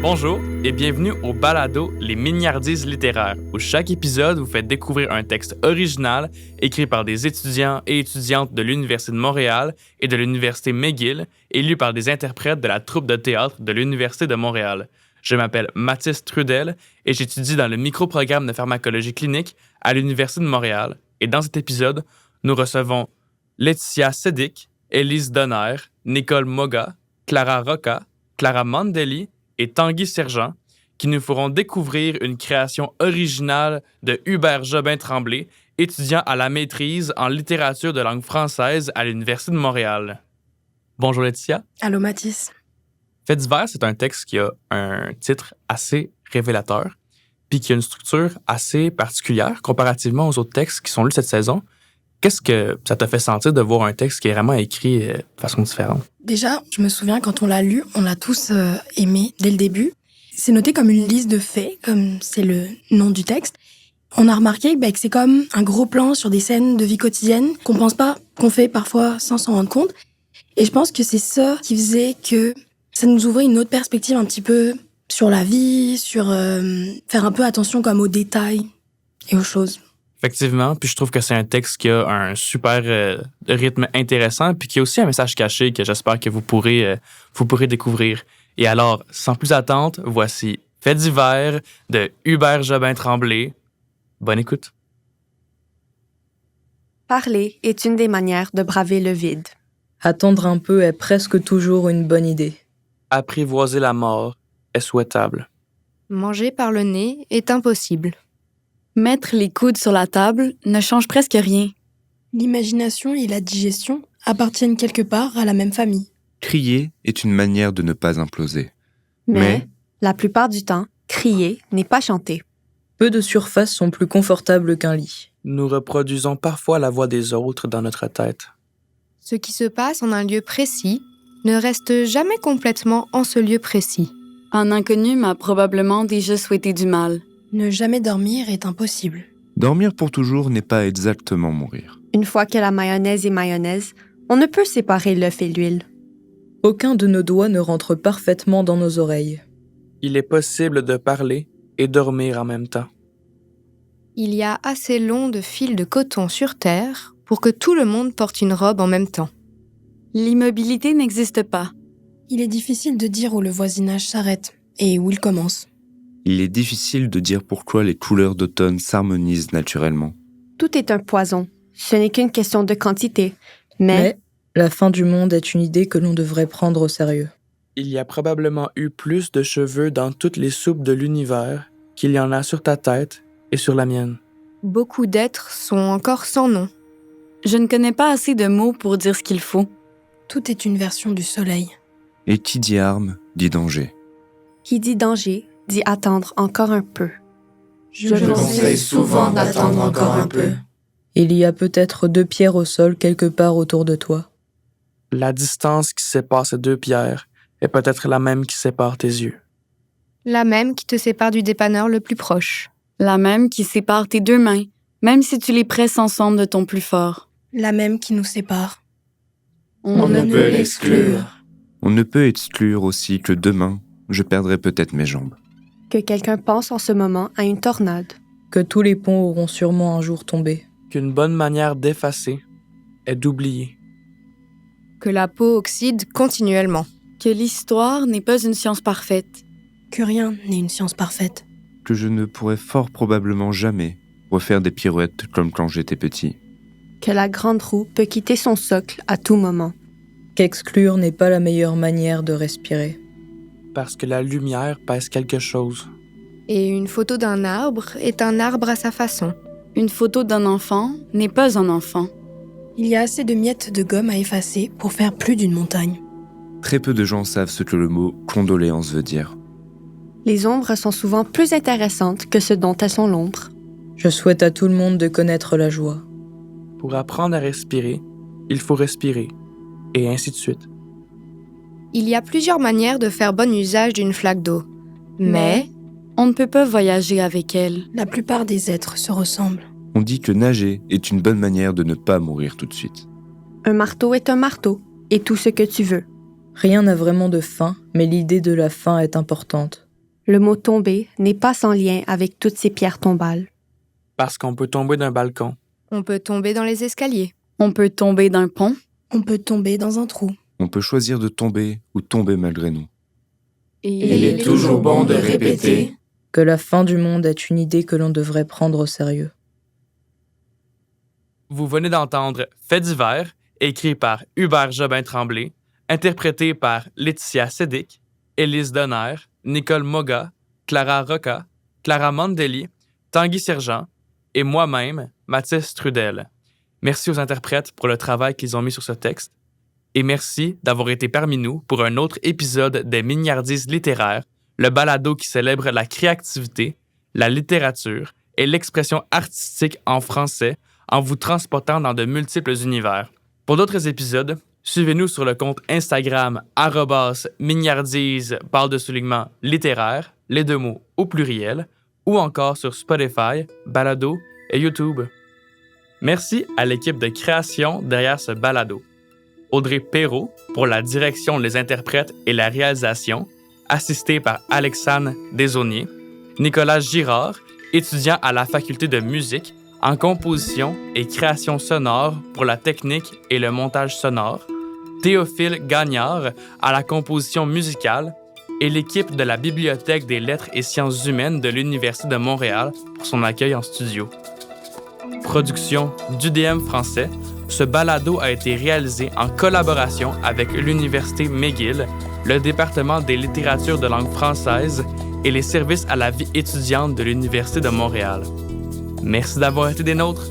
Bonjour et bienvenue au balado Les Mignardises littéraires, où chaque épisode vous fait découvrir un texte original écrit par des étudiants et étudiantes de l'Université de Montréal et de l'Université McGill et lu par des interprètes de la troupe de théâtre de l'Université de Montréal. Je m'appelle Mathis Trudel et j'étudie dans le microprogramme de pharmacologie clinique à l'Université de Montréal. Et dans cet épisode, nous recevons Laetitia Sédic, Élise Donner, Nicole Moga, Clara Rocca, Clara Mandeli et Tanguy Sergent, qui nous feront découvrir une création originale de Hubert Jobin-Tremblay, étudiant à la maîtrise en littérature de langue française à l'Université de Montréal. Bonjour Laetitia. Allô Mathis. Faits divers, c'est un texte qui a un titre assez révélateur, puis qui a une structure assez particulière comparativement aux autres textes qui sont lus cette saison. Qu'est-ce que ça t'a fait sentir de voir un texte qui est vraiment écrit de façon différente? Déjà, je me souviens quand on l'a lu, on l'a tous aimé dès le début. C'est noté comme une liste de faits, comme c'est le nom du texte. On a remarqué que c'est comme un gros plan sur des scènes de vie quotidienne qu'on pense pas, qu'on fait parfois sans s'en rendre compte. Et je pense que c'est ça qui faisait que ça nous ouvrait une autre perspective un petit peu sur la vie, sur faire un peu attention comme aux détails et aux choses. Effectivement, puis je trouve que c'est un texte qui a un super rythme intéressant, puis qui a aussi un message caché que j'espère que vous pourrez découvrir. Et alors, sans plus attendre, voici Faits divers de Hubert Jobin-Tremblay. Bonne écoute. Parler est une des manières de braver le vide. Attendre un peu est presque toujours une bonne idée. Apprivoiser la mort est souhaitable. Manger par le nez est impossible. Mettre les coudes sur la table ne change presque rien. L'imagination et la digestion appartiennent quelque part à la même famille. Crier est une manière de ne pas imploser. Mais, la plupart du temps, crier n'est pas chanter. Peu de surfaces sont plus confortables qu'un lit. Nous reproduisons parfois la voix des autres dans notre tête. Ce qui se passe en un lieu précis ne reste jamais complètement en ce lieu précis. Un inconnu m'a probablement déjà souhaité du mal. Ne jamais dormir est impossible. Dormir pour toujours n'est pas exactement mourir. Une fois que la mayonnaise est mayonnaise, on ne peut séparer l'œuf et l'huile. Aucun de nos doigts ne rentre parfaitement dans nos oreilles. Il est possible de parler et dormir en même temps. Il y a assez long de fils de coton sur Terre pour que tout le monde porte une robe en même temps. L'immobilité n'existe pas. Il est difficile de dire où le voisinage s'arrête et où il commence. Il est difficile de dire pourquoi les couleurs d'automne s'harmonisent naturellement. Tout est un poison. Ce n'est qu'une question de quantité. Mais la fin du monde est une idée que l'on devrait prendre au sérieux. Il y a probablement eu plus de cheveux dans toutes les soupes de l'univers qu'il y en a sur ta tête et sur la mienne. beaucoup d'êtres sont encore sans nom. Je ne connais pas assez de mots pour dire ce qu'il faut. Tout est une version du soleil. Et qui dit arme, dit danger. Qui dit danger, dit attendre encore un peu. Je conseille souvent d'attendre encore un peu. Il y a peut-être 2 pierres au sol quelque part autour de toi. La distance qui sépare ces 2 pierres est peut-être la même qui sépare tes yeux. La même qui te sépare du dépanneur le plus proche. La même qui sépare tes 2 mains, même si tu les presses ensemble de ton plus fort. La même qui nous sépare. On ne peut l'exclure. On ne peut exclure aussi que demain, je perdrai peut-être mes jambes. Que quelqu'un pense en ce moment à une tornade. Que tous les ponts auront sûrement un jour tombé. Qu'une bonne manière d'effacer est d'oublier. Que la peau oxyde continuellement. Que l'histoire n'est pas une science parfaite. Que rien n'est une science parfaite. Que je ne pourrai fort probablement jamais refaire des pirouettes comme quand j'étais petit. Que la grande roue peut quitter son socle à tout moment. Qu'exclure n'est pas la meilleure manière de respirer. Parce que la lumière pèse quelque chose. Et une photo d'un arbre est un arbre à sa façon. Une photo d'un enfant n'est pas un enfant. Il y a assez de miettes de gomme à effacer pour faire plus d'une montagne. Très peu de gens savent ce que le mot « condoléance » veut dire. Les ombres sont souvent plus intéressantes que ce dont elles sont l'ombre. Je souhaite à tout le monde de connaître la joie. Pour apprendre à respirer, il faut respirer. Et ainsi de suite. Il y a plusieurs manières de faire bon usage d'une flaque d'eau. Mais on ne peut pas voyager avec elle. La plupart des êtres se ressemblent. On dit que nager est une bonne manière de ne pas mourir tout de suite. un marteau est un marteau, et tout ce que tu veux. Rien n'a vraiment de fin, mais l'idée de la fin est importante. Le mot tomber n'est pas sans lien avec toutes ces pierres tombales. Parce qu'on peut tomber d'un balcon. On peut tomber dans les escaliers. On peut tomber d'un pont. On peut tomber dans un trou. On peut choisir de tomber ou tomber malgré nous. Il est toujours bon de répéter que la fin du monde est une idée que l'on devrait prendre au sérieux. Vous venez d'entendre Faits divers, écrit par Hubert Jobin-Tremblay, interprété par Laetitia Sédic, Élise Donner, Nicole Moga, Clara Rocca, Clara Mandeli, Tanguy Sergent et moi-même, Mathis Trudel. Merci aux interprètes pour le travail qu'ils ont mis sur ce texte et merci d'avoir été parmi nous pour un autre épisode des Mignardises littéraires, le balado qui célèbre la créativité, la littérature et l'expression artistique en français en vous transportant dans de multiples univers. Pour d'autres épisodes, suivez-nous sur le compte Instagram @mignardise littéraire, les deux mots au pluriel, ou encore sur Spotify, Balado et YouTube. Merci à l'équipe de création derrière ce balado. Audrey Perrault pour la direction des interprètes et la réalisation, assisté par Alexandre Desauniers, Nicolas Girard, étudiant à la faculté de musique en composition et création sonore pour la technique et le montage sonore, Théophile Gagnard à la composition musicale et l'équipe de la Bibliothèque des lettres et sciences humaines de l'Université de Montréal pour son accueil en studio. Production d'UDM français, ce balado a été réalisé en collaboration avec l'Université McGill, le département des littératures de langue française et les services à la vie étudiante de l'Université de Montréal. Merci d'avoir été des nôtres.